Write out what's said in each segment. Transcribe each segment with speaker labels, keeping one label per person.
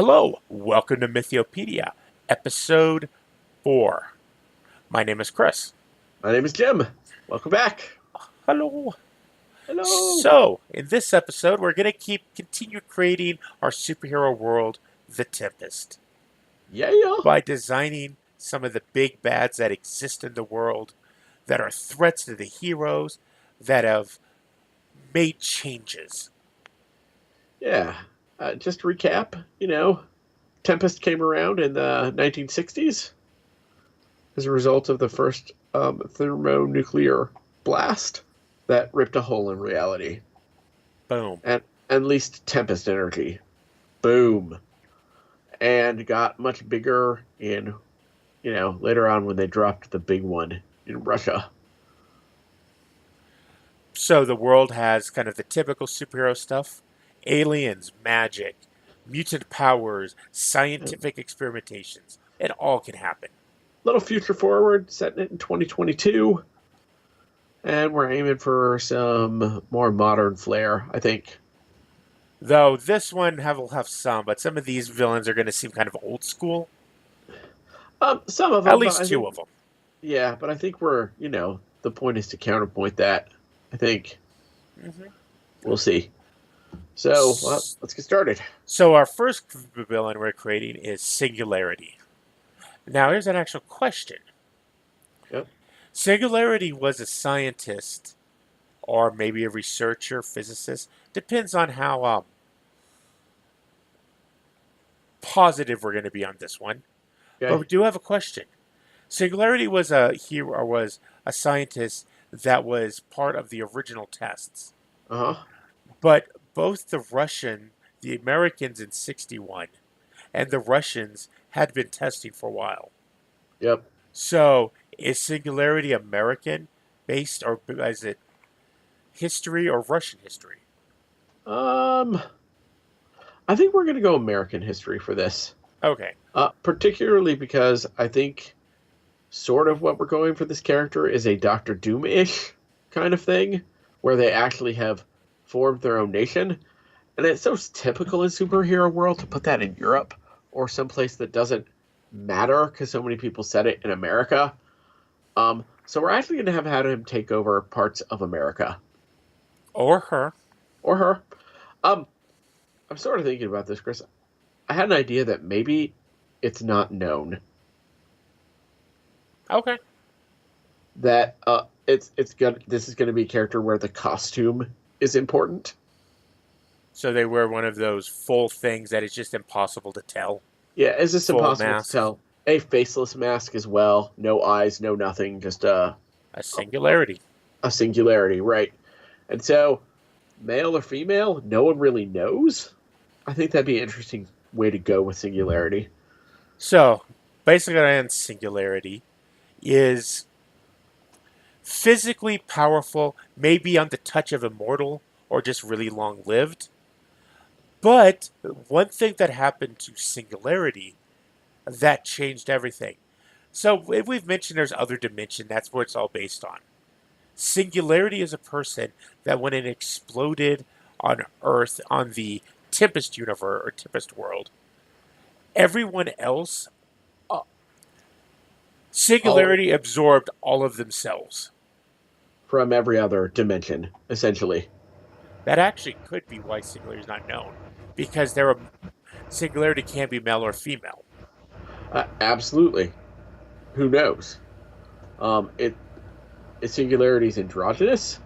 Speaker 1: Hello, welcome to Mythopoeia, episode 4. My name is Chris.
Speaker 2: My name is Jim. Welcome back.
Speaker 1: Hello.
Speaker 2: Hello.
Speaker 1: So, in this episode, we're going to continue creating our superhero world, the Tempest,
Speaker 2: Yeah, yeah.
Speaker 1: by designing some of the big bads that exist in the world, that are threats to the heroes, that have made changes.
Speaker 2: Yeah. Just to recap, Tempest came around in the 1960s as a result of the first thermonuclear blast that ripped a hole in reality
Speaker 1: Boom.
Speaker 2: and unleashed Tempest energy. Boom. And got much bigger later on when they dropped the big one in Russia.
Speaker 1: So the world has kind of the typical superhero stuff: aliens, magic, mutant powers,
Speaker 2: A
Speaker 1: scientific experimentations. It all can happen.
Speaker 2: little future forward, setting it in 2022. And we're aiming for some more modern flair, I think.
Speaker 1: Though this one will have some, but some of these villains are going to seem kind of old school.
Speaker 2: Some of
Speaker 1: At
Speaker 2: them, but
Speaker 1: least
Speaker 2: I
Speaker 1: two
Speaker 2: think,
Speaker 1: of them.
Speaker 2: yeah, but I think the point is to counterpoint that. I think
Speaker 1: Hmm.
Speaker 2: we'll see. So, let's get started.
Speaker 1: So our first villain we're creating is Singularity. Now here's an actual question.
Speaker 2: Yep.
Speaker 1: Singularity was a scientist, or maybe a researcher, physicist. Depends on how positive we're going to be on this one. But
Speaker 2: Okay.
Speaker 1: we do have a question. Singularity was a hero, or was a scientist that was part of the original tests.
Speaker 2: Uh huh.
Speaker 1: But both the Americans in 61, and the Russians had been testing for a while.
Speaker 2: Yep.
Speaker 1: So is Singularity American based, or is it history or Russian history?
Speaker 2: Um, I think we're gonna go American history for this.
Speaker 1: Okay.
Speaker 2: Particularly because I think sort of what we're going for this character is a Doctor Doom-ish kind of thing, where they actually have formed their own nation. And it's so typical in superhero world to put that in Europe or someplace that doesn't matter because so many people said it in America. So we're actually going to have had him take over parts of America
Speaker 1: Or her.
Speaker 2: or her. Um, I'm sort of thinking about this, Chris. I had an idea that maybe it's not known
Speaker 1: Okay.
Speaker 2: that it's good. This is going to be a character where the costume is important.
Speaker 1: So they wear one of those full things that is just impossible to tell.
Speaker 2: Yeah, it's just
Speaker 1: Full
Speaker 2: impossible to
Speaker 1: mask.
Speaker 2: tell. A faceless mask as well, no eyes, no nothing, just
Speaker 1: A singularity.
Speaker 2: a singularity, right? And so, male or female, no one really knows. I think that'd be an interesting way to go with singularity.
Speaker 1: So basically, on Singularity is physically powerful, maybe on the touch of immortal, or just really long lived. But one thing that happened to Singularity that changed everything. So we've mentioned there's other dimension. That's where it's all based on. Singularity is a person that when it exploded on Earth, on the Tempest universe or Tempest world, everyone else, uh,
Speaker 2: All
Speaker 1: Singularity absorbed all of themselves.
Speaker 2: from every other dimension, essentially.
Speaker 1: That actually could be why Singularity is not known, because Singularity can be male or female.
Speaker 2: Absolutely. Who knows? It singularity's androgynous.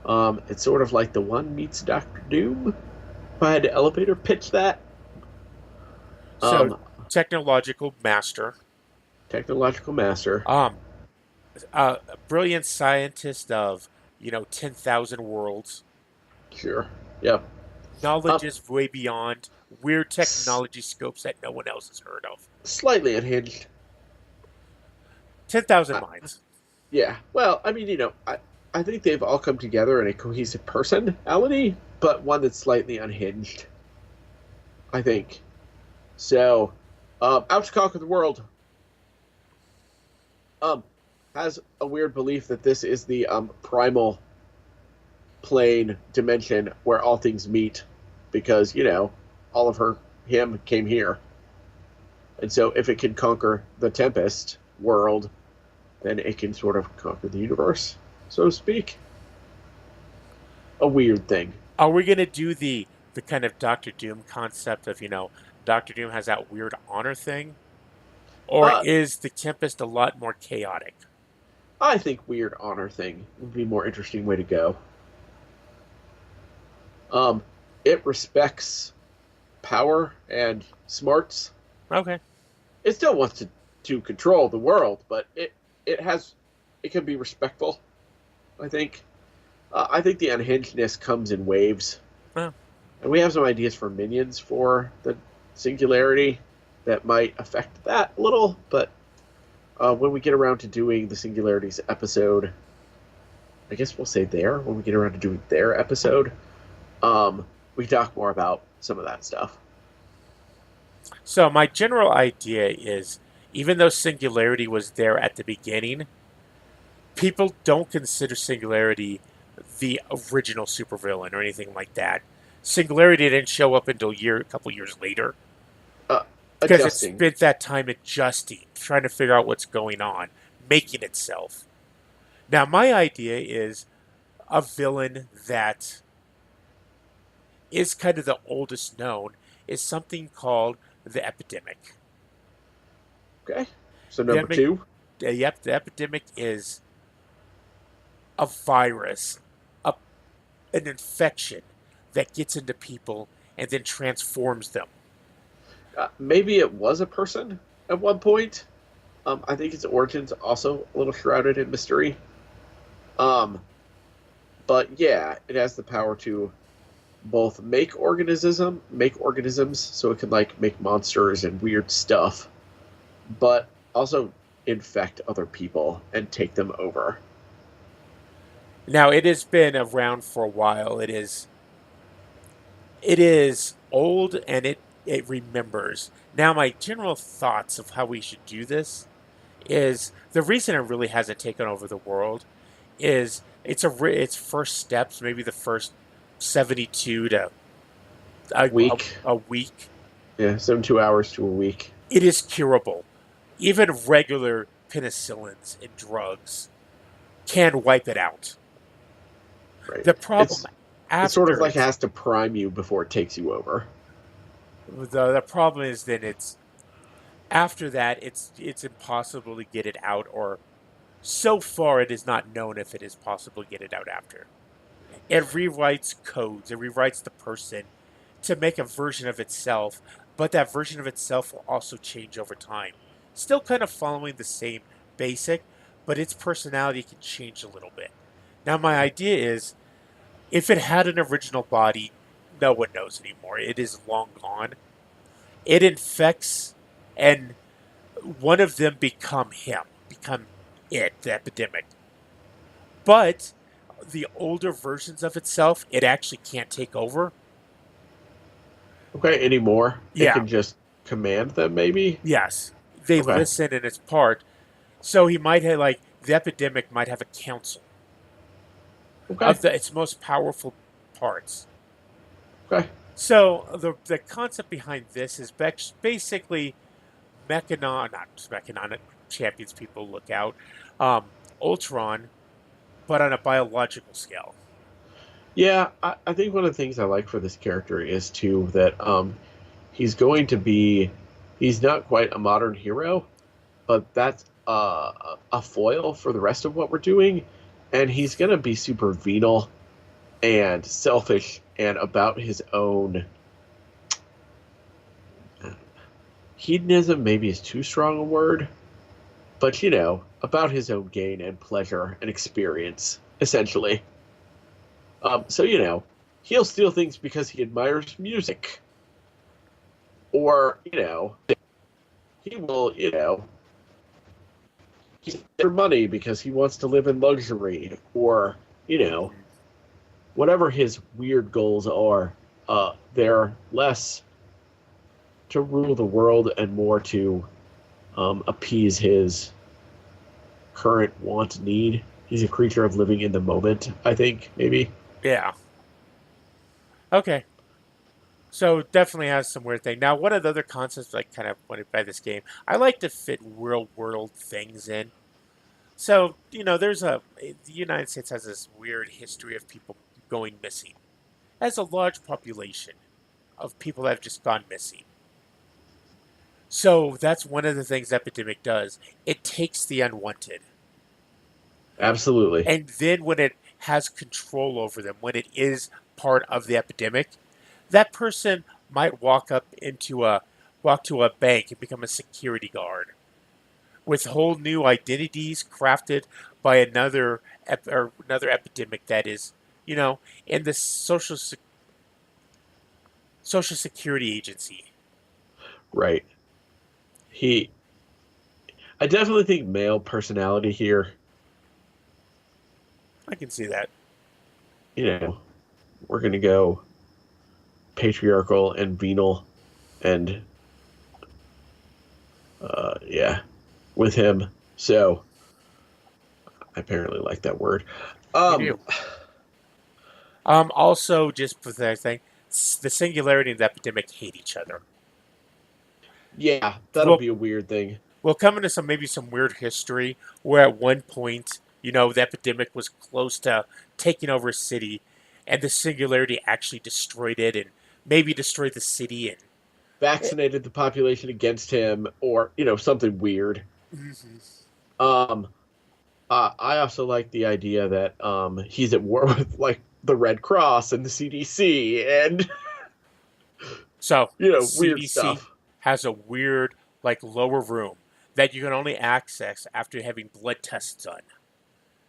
Speaker 2: It's sort of like the one meets Doctor Doom. If I had to elevator pitch that,
Speaker 1: So
Speaker 2: um,
Speaker 1: technological master,
Speaker 2: technological master.
Speaker 1: um, a brilliant scientist of 10,000 worlds.
Speaker 2: Sure. Yep.
Speaker 1: Knowledge
Speaker 2: Um,
Speaker 1: is way beyond weird
Speaker 2: s-
Speaker 1: technology scopes that no one else has heard of.
Speaker 2: slightly unhinged.
Speaker 1: 10,000
Speaker 2: Uh,
Speaker 1: minds.
Speaker 2: yeah. Well, I mean, I think they've all come together in a cohesive personality, but one that's slightly unhinged. I think. So, out to conquer the world. Um, has a weird belief that this is the primal plane dimension where all things meet, because all of her him came here. And so if it can conquer the Tempest world, then it can sort of conquer the universe, so to speak. A weird thing.
Speaker 1: Are we gonna do the kind of Doctor Doom concept of, Doctor Doom has that weird honor thing? Or
Speaker 2: Uh,
Speaker 1: is the Tempest a lot more chaotic?
Speaker 2: I think weird honor thing would be a more interesting way to go. Um, it respects power and smarts.
Speaker 1: Okay.
Speaker 2: It still wants to control the world, but it has it can be respectful. I think. I think the unhingedness comes in waves,
Speaker 1: Well,
Speaker 2: and we have some ideas for minions for the singularity that might affect that a little. But when we get around to doing the singularities episode, I guess we'll say there when we get around to doing their episode, we talk more about some of that stuff.
Speaker 1: so my general idea is, even though Singularity was there at the beginning, people don't consider Singularity the original supervillain or anything like that. Singularity didn't show up until a couple years later
Speaker 2: Uh,
Speaker 1: because it
Speaker 2: Adjusting.
Speaker 1: spent that time adjusting, trying to figure out what's going on, making itself. Now, my idea is a villain that is kind of the oldest known is something called the Epidemic.
Speaker 2: Okay. So
Speaker 1: The
Speaker 2: number
Speaker 1: epidemic,
Speaker 2: two.
Speaker 1: yep, the epidemic is a virus, a, an infection that gets into people and then transforms them.
Speaker 2: Maybe it was a person at one point. I think its origins also a little shrouded in mystery. Um, but yeah, it has the power to both make organisms, so it can like make monsters and weird stuff, but also infect other people and take them over.
Speaker 1: Now, it has been around for a while. It is old and it remembers. Now, my general thoughts of how we should do this is the reason it really hasn't taken over the world is its first steps, maybe the first 72 to
Speaker 2: Week,
Speaker 1: a week.
Speaker 2: yeah, 72 hours to a week.
Speaker 1: It is curable. Even regular penicillins and drugs can wipe it out.
Speaker 2: Right.
Speaker 1: The problem
Speaker 2: It's sort of
Speaker 1: after
Speaker 2: like it
Speaker 1: it,
Speaker 2: has to prime you before it takes you over.
Speaker 1: the problem is then it's after that it's impossible to get it out, or so far it is not known if it is possible to get it out after. It rewrites codes, it rewrites the person to make a version of itself, but that version of itself will also change over time. Still kind of following the same basic, but its personality can change a little bit. Now, my idea is if it had an original body, no one knows anymore. It is long gone. It infects, and one of them become it, the epidemic. But the older versions of itself, it actually can't take over.
Speaker 2: Okay, anymore. It
Speaker 1: Yeah,
Speaker 2: can just command them, maybe.
Speaker 1: yes. They
Speaker 2: Okay.
Speaker 1: listen and it's part. So he might have, like, the epidemic might have a council
Speaker 2: Okay.
Speaker 1: of its most powerful parts.
Speaker 2: Okay.
Speaker 1: So the concept behind this is basically Mechanon, not Mechanon champions people look out, um, Ultron, but on a biological scale.
Speaker 2: Yeah, I think one of the things I like for this character is too that he's going to be he's not quite a modern hero, but that's a foil for the rest of what we're doing, and he's gonna be super venal and selfish and about his own hedonism. Maybe is too strong a word, but about his own gain and pleasure and experience essentially. So he'll steal things because he admires music, or he will he's for money because he wants to live in luxury, or whatever his weird goals are. They're less to rule the world and more to appease his current want need. He's a creature of living in the moment. I think maybe.
Speaker 1: Yeah. Okay. So definitely has some weird thing. Now, one of the other concepts I kind of wanted by this game, I like to fit real world things in. So, the United States has this weird history of people going missing. It has a large population of people that have just gone missing. So that's one of the things Epidemic does. It takes the unwanted.
Speaker 2: Absolutely.
Speaker 1: And then when it has control over them, when it is part of the epidemic, that person might walk to a bank and become a security guard with whole new identities crafted by another epidemic that is, you know, in the social security agency.
Speaker 2: Right. He I definitely think male personality here,
Speaker 1: I can see that.
Speaker 2: you know, we're gonna go patriarchal and venal and yeah, with him. So I apparently like that word.
Speaker 1: You
Speaker 2: Um
Speaker 1: do. Also, just for that thing, the singularity and the epidemic hate each other.
Speaker 2: yeah, that'll
Speaker 1: We'll
Speaker 2: be a weird thing.
Speaker 1: we'll come into some weird history where at one point, the epidemic was close to taking over a city, and the singularity actually destroyed it, and maybe destroyed the city. And
Speaker 2: Vaccinated the population against him or, something weird.
Speaker 1: Mhm.
Speaker 2: Um I also like the idea that he's at war with like the Red Cross and the CDC and
Speaker 1: So the
Speaker 2: weird
Speaker 1: CDC
Speaker 2: stuff,
Speaker 1: has a weird like lower room that you can only access after having blood tests done,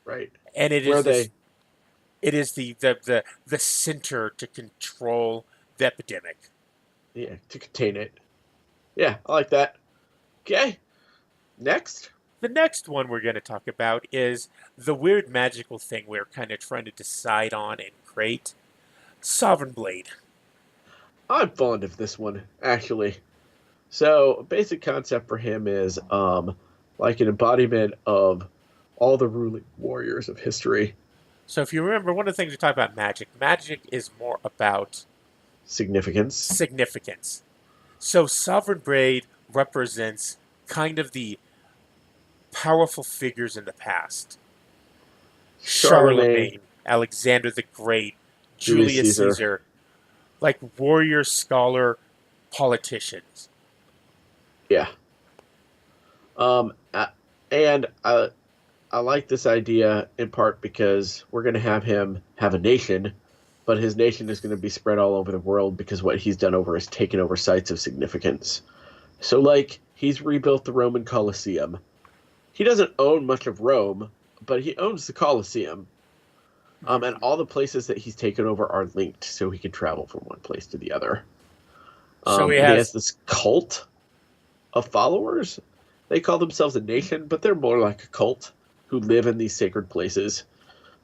Speaker 2: right?
Speaker 1: and it
Speaker 2: Where
Speaker 1: is this
Speaker 2: they
Speaker 1: it is the center to control the epidemic.
Speaker 2: yeah, to contain it. Yeah, I like that. Okay, next.
Speaker 1: The next one we're going to talk about is the weird magical thing we're kind of trying to decide on and create. Sovereign Blade.
Speaker 2: I'm fond of this one actually. So, basic concept for him is like an embodiment of all the ruling warriors of history.
Speaker 1: So if you remember, one of the things we talk about magic is more about
Speaker 2: Significance.
Speaker 1: significance. So Sovereign Blade represents kind of the powerful figures in the past.
Speaker 2: Charlemagne,
Speaker 1: Charlemagne, Alexander the Great,
Speaker 2: Julius
Speaker 1: Julius
Speaker 2: Caesar.
Speaker 1: Caesar, like warrior, scholar, politicians.
Speaker 2: Yeah. Um, uh, and I like this idea in part because we're going to have him have a nation, but his nation is going to be spread all over the world because what he's done over is taken over sites of significance. So, like, he's rebuilt the Roman Colosseum. He doesn't own much of Rome, but he owns the Colosseum. And all the places that he's taken over are linked, so he can travel from one place to the other.
Speaker 1: So he
Speaker 2: And he has
Speaker 1: has
Speaker 2: this cult of followers. They call themselves a nation, but they're more like a cult who live in these sacred places.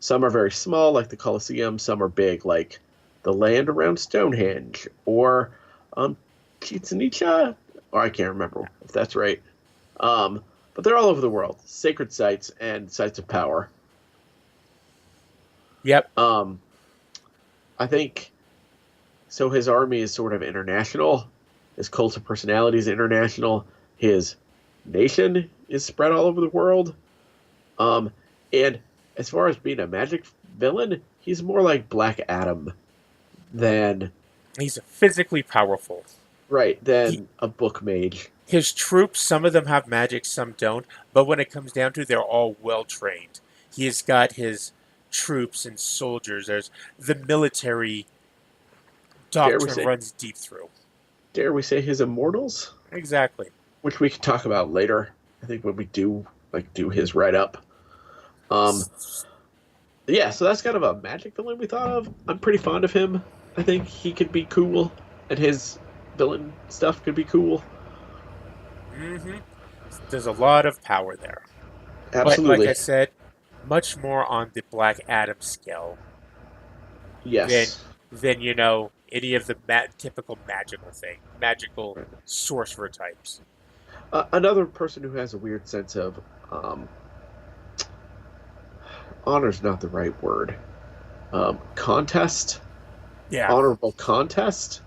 Speaker 2: Some are very small, like the Colosseum. Some are big, like the land around Stonehenge or Chichen Itza, or I can't remember if that's right. But they're all over the world, sacred sites and sites of power.
Speaker 1: yep.
Speaker 2: Um, I think so. His army is sort of international. His cult of personality is international. His nation is spread all over the world. Um, and as far as being a magic villain, he's more like Black Adam than
Speaker 1: He's physically powerful.
Speaker 2: right
Speaker 1: He
Speaker 2: than a book mage.
Speaker 1: His troops, some of them have magic, some don't, but when it comes down to it, they're all well trained. He has got his troops and soldiers. There's the military
Speaker 2: Dare we
Speaker 1: doctrine
Speaker 2: say?
Speaker 1: runs deep through.
Speaker 2: Dare we say his immortals,
Speaker 1: Exactly.
Speaker 2: which we can talk about later. I think when we do his write up. Um, yeah, so that's kind of a magic villain we thought of. I'm pretty fond of him. I think he could be cool, and his villain stuff could be cool.
Speaker 1: hmm There's a lot of power there. But like I
Speaker 2: Absolutely.
Speaker 1: said, much more on the Black Adam scale than
Speaker 2: Yes.
Speaker 1: any of the typical magical sorcerer types.
Speaker 2: Another person who has a weird sense of um, honor's not the right word. Contest,
Speaker 1: Yeah.
Speaker 2: honorable contest,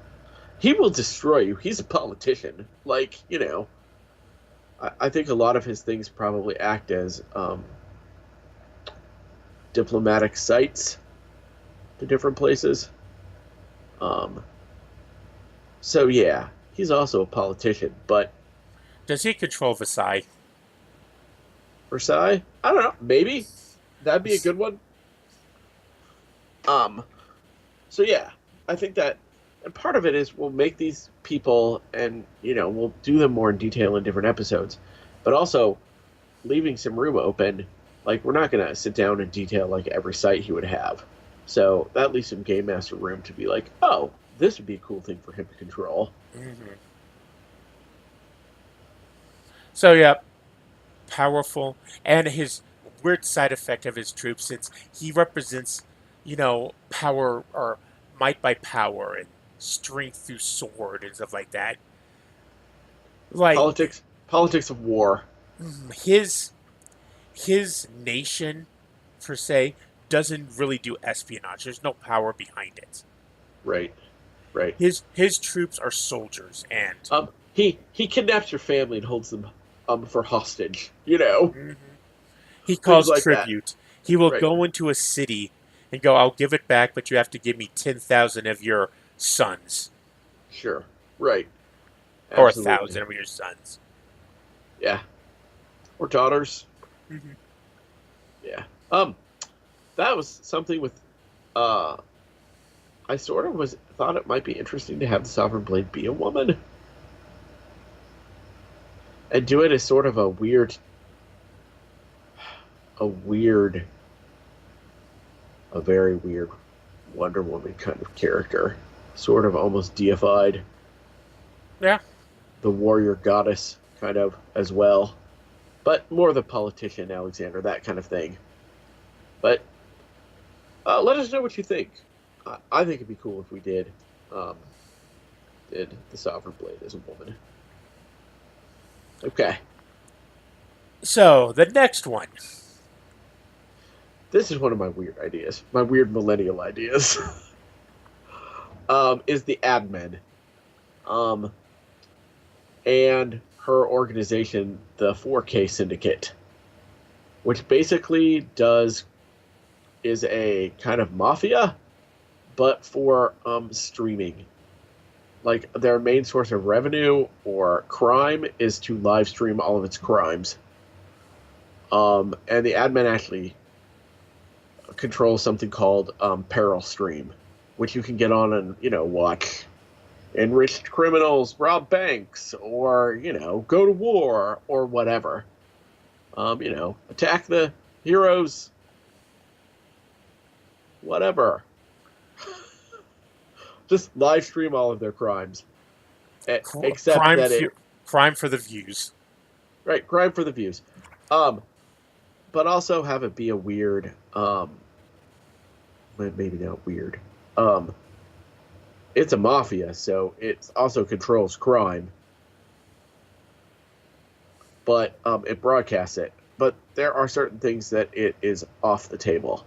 Speaker 2: he will destroy you. He's a politician. Like, I think a lot of his things probably act as diplomatic sites to different places. Um, so yeah, he's also a politician. But
Speaker 1: Does he control Versailles?
Speaker 2: Versailles, I don't know. Maybe that'd be a good one. Um, so yeah, I think that, and part of it is we'll make these people, and we'll do them more in detail in different episodes, but also leaving some room open. Like, we're not going to sit down and detail like every site he would have. So that leaves some game master room to be like, oh, this would be a cool thing for him to control.
Speaker 1: Hmm. So yeah, powerful, and his weird side effect of his troops, since he represents, power or might by power and strength through sword and stuff like that. Like
Speaker 2: Politics of war.
Speaker 1: his his nation, per se, doesn't really do espionage. There's no power behind it.
Speaker 2: Right, right.
Speaker 1: His troops are soldiers, and
Speaker 2: He kidnaps your family and holds them for hostage.
Speaker 1: mhm, he
Speaker 2: Things
Speaker 1: calls
Speaker 2: like that.
Speaker 1: tribute. He will
Speaker 2: Right.
Speaker 1: go into a city and go, "I'll give it back, but you have to give me 10,000 of your sons,
Speaker 2: Sure. Right.
Speaker 1: or a
Speaker 2: Absolutely.
Speaker 1: thousand of your sons."
Speaker 2: Yeah. Or daughters.
Speaker 1: Hmm.
Speaker 2: Yeah. That was something with uh I sort of was thought it might be interesting to have the Sovereign Blade be a woman and do it as sort of a weird, a very weird Wonder Woman kind of character, sort of almost deified,
Speaker 1: Yeah.
Speaker 2: the warrior goddess kind of as well, but more the politician Alexander, that kind of thing. But let us know what you think. I think it'd be cool if we um, did the Sovereign Blade as a woman. Okay,
Speaker 1: So the next one.
Speaker 2: this is one of my weird ideas, my weird millennial ideas. Is the admin, um, and her organization, the 4K Syndicate, which basically does is a kind of mafia, but for streaming. Like, their main source of revenue or crime is to live stream all of its crimes. And the admin actually controls something called Peril Stream, which you can get on and watch enriched criminals rob banks, or go to war or whatever. Attack the heroes, whatever. Just live stream all of their crimes, except
Speaker 1: Crime,
Speaker 2: that it
Speaker 1: crime for the views.
Speaker 2: right crime for the views. Um, but also have it be a weird, maybe not weird. Um, it's a mafia, so it also controls crime, but it broadcasts it. But there are certain things that it is off the table,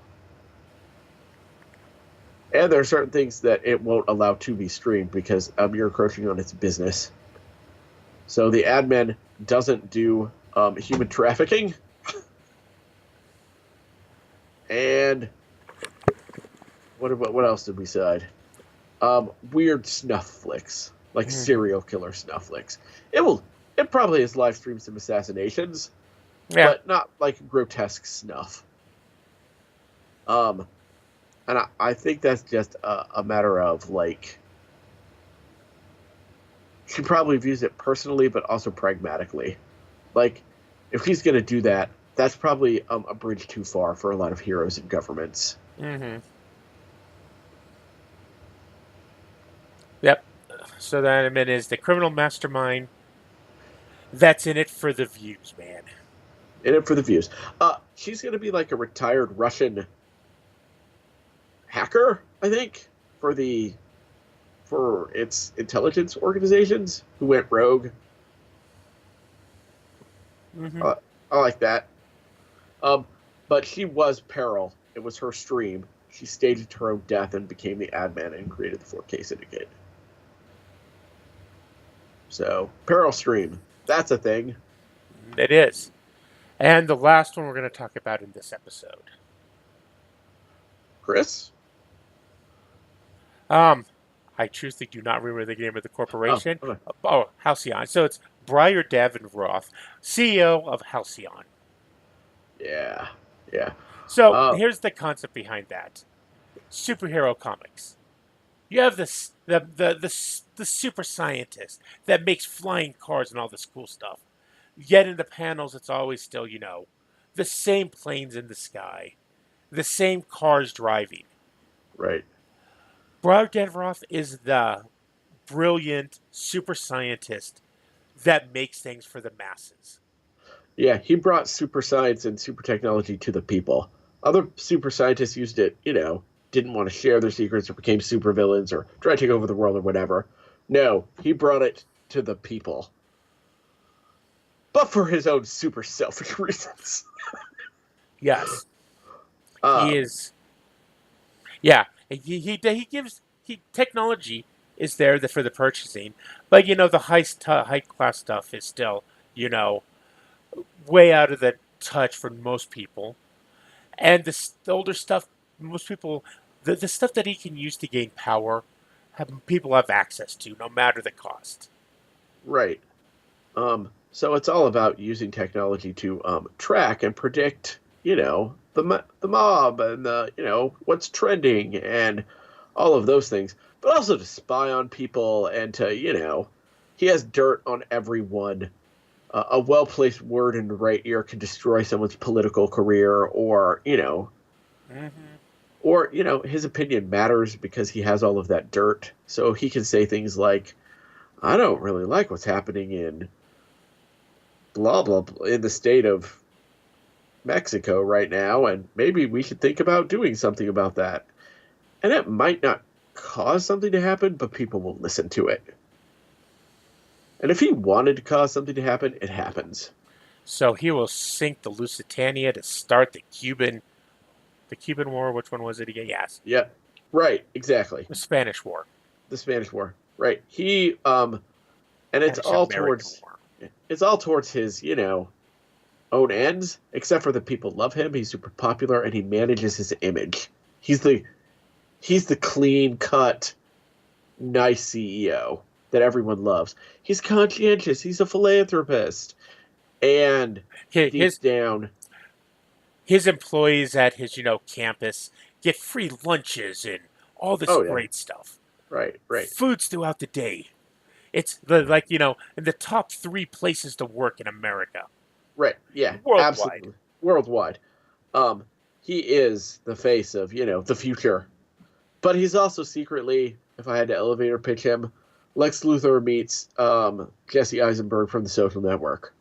Speaker 2: and there are certain things that it won't allow to be streamed because you're encroaching on its business. So the admin doesn't do human trafficking, and what else did we decide? Weird snuff flicks, like
Speaker 1: Mhm.
Speaker 2: serial killer snuff flicks. It probably has live streamed some assassinations,
Speaker 1: Yeah.
Speaker 2: but not like grotesque snuff. Um, and I think that's just a matter of like she probably views it personally, but also pragmatically. Like, if he's gonna do that, that's probably a bridge too far for a lot of heroes and governments.
Speaker 1: Hmm. Yep. So that I mean is the criminal mastermind that's in it for the views, man.
Speaker 2: In it for the views. She's gonna be like a retired Russian hacker, I think, for the for its intelligence organizations who went rogue.
Speaker 1: Hmm.
Speaker 2: Uh, I like that. Um, but she was Peril. It was her stream. She staged her own death and became the admin and created the 4K Syndicate. So, Peril Stream, that's a thing.
Speaker 1: It is. And the last one we're going to talk about in this episode.
Speaker 2: Chris?
Speaker 1: Um, I truthfully do not remember the name of the
Speaker 2: Oh,
Speaker 1: corporation.
Speaker 2: okay.
Speaker 1: Oh, Halcyon. So it's Briar Davenroth, CEO of Halcyon.
Speaker 2: Yeah. Yeah.
Speaker 1: So
Speaker 2: Uh,
Speaker 1: here's the concept behind that: superhero comics. You have this the super scientist that makes flying cars and all this cool stuff. Yet in the panels, it's always still the same planes in the sky, the same cars driving.
Speaker 2: right.
Speaker 1: Briar Davenroth is the brilliant super scientist that makes things for the masses.
Speaker 2: Yeah, he brought super science and super technology to the people. Other super scientists used it, didn't want to share their secrets or became super villains or tried to take over the world or whatever. No, he brought it to the people. But for his own super selfish reasons.
Speaker 1: Yes, he
Speaker 2: Um,
Speaker 1: is. Yeah, he gives he technology is there for the purchasing, but the high class stuff is still you know way out of the touch for most people, and the older stuff most people the stuff that he can use to gain power, people have access to no matter the cost.
Speaker 2: right. So it's all about using technology to track and predict, the mob and what's trending and all of those things, but also to spy on people and to he has dirt on everyone. A well placed word in the right ear can destroy someone's political career,
Speaker 1: Hmm.
Speaker 2: or his opinion matters because he has all of that dirt. So he can say things like, "I don't really like what's happening in blah blah, blah in the state of Mexico right now, and maybe we should think about doing something about that." And it might not cause something to happen, but people will listen to it. And if he wanted to cause something to happen, it happens.
Speaker 1: So he will sink the Lusitania to start the Cuban War. Which one was it again? Yes,
Speaker 2: Yeah, right, exactly.
Speaker 1: the Spanish War,
Speaker 2: The Spanish War, right? And
Speaker 1: Spanish American War.
Speaker 2: it's all towards his, own ends. Except for the people love him. He's super popular, and he manages his image. He's the he's the clean cut nice CEO that everyone loves. He's conscientious. He's a philanthropist. And deep
Speaker 1: His
Speaker 2: down,
Speaker 1: his employees at his campus get free lunches and all this
Speaker 2: oh yeah,
Speaker 1: great stuff.
Speaker 2: right, right,
Speaker 1: Foods throughout the day. It's the like in the top three places to work in America,
Speaker 2: right. Yeah,
Speaker 1: worldwide.
Speaker 2: absolutely. Worldwide. Um, he is the face of, the future. But he's also secretly, if I had to elevator pitch him, Lex Luthor meets Jesse Eisenberg from the Social Network.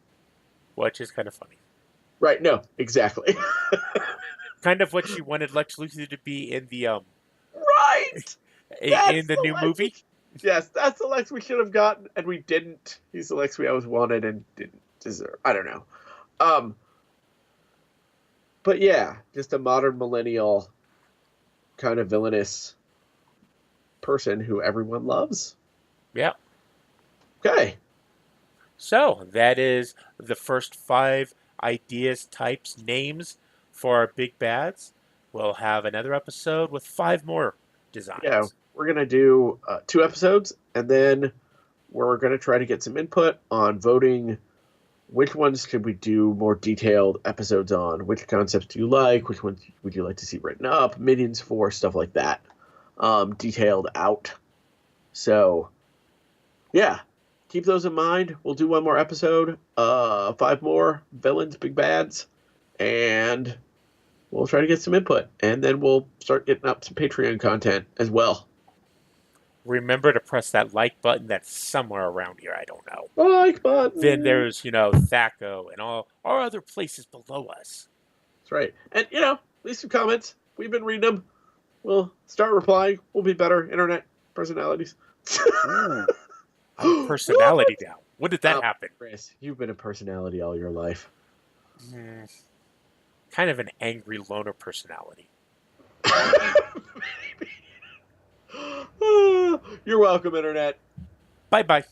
Speaker 1: Which is kind of funny.
Speaker 2: Right, no, exactly.
Speaker 1: Kind of what she wanted Lex Luthor to be
Speaker 2: Right!
Speaker 1: in
Speaker 2: That's
Speaker 1: the
Speaker 2: the
Speaker 1: new
Speaker 2: Lex we
Speaker 1: movie.
Speaker 2: Yes, that's the Lex we should have gotten, and we didn't. He's the Lex we always wanted and didn't deserve. I don't know. Um, but yeah, just a modern millennial kind of villainous person who everyone loves.
Speaker 1: Yeah.
Speaker 2: Okay.
Speaker 1: So that is the first five ideas, types, names for our big bads. We'll have another episode with five more
Speaker 2: Yeah,
Speaker 1: designs.
Speaker 2: we're gonna do 2 episodes, and then we're gonna try to get some input on voting. Which ones should we do more detailed episodes on? Which concepts do you like? Which ones would you like to see written up? Minions for stuff like that, detailed out. So yeah, keep those in mind. We'll do one more episode, five more villains, big bads, and we'll try to get some input, and then we'll start getting up some Patreon content as well.
Speaker 1: Remember to press that like button that's somewhere around here. I don't know.
Speaker 2: Like
Speaker 1: Then
Speaker 2: button.
Speaker 1: there's, Thaco and all our other places below us.
Speaker 2: That's right. And leave some comments. We've been reading them. We'll start replying. We'll be better internet personalities.
Speaker 1: Ooh, I'm a personality
Speaker 2: What?
Speaker 1: now. When did that happen?
Speaker 2: Chris, you've been a personality all your life.
Speaker 1: Hmm, kind of an angry loner personality.
Speaker 2: You're welcome, internet.
Speaker 1: Bye bye.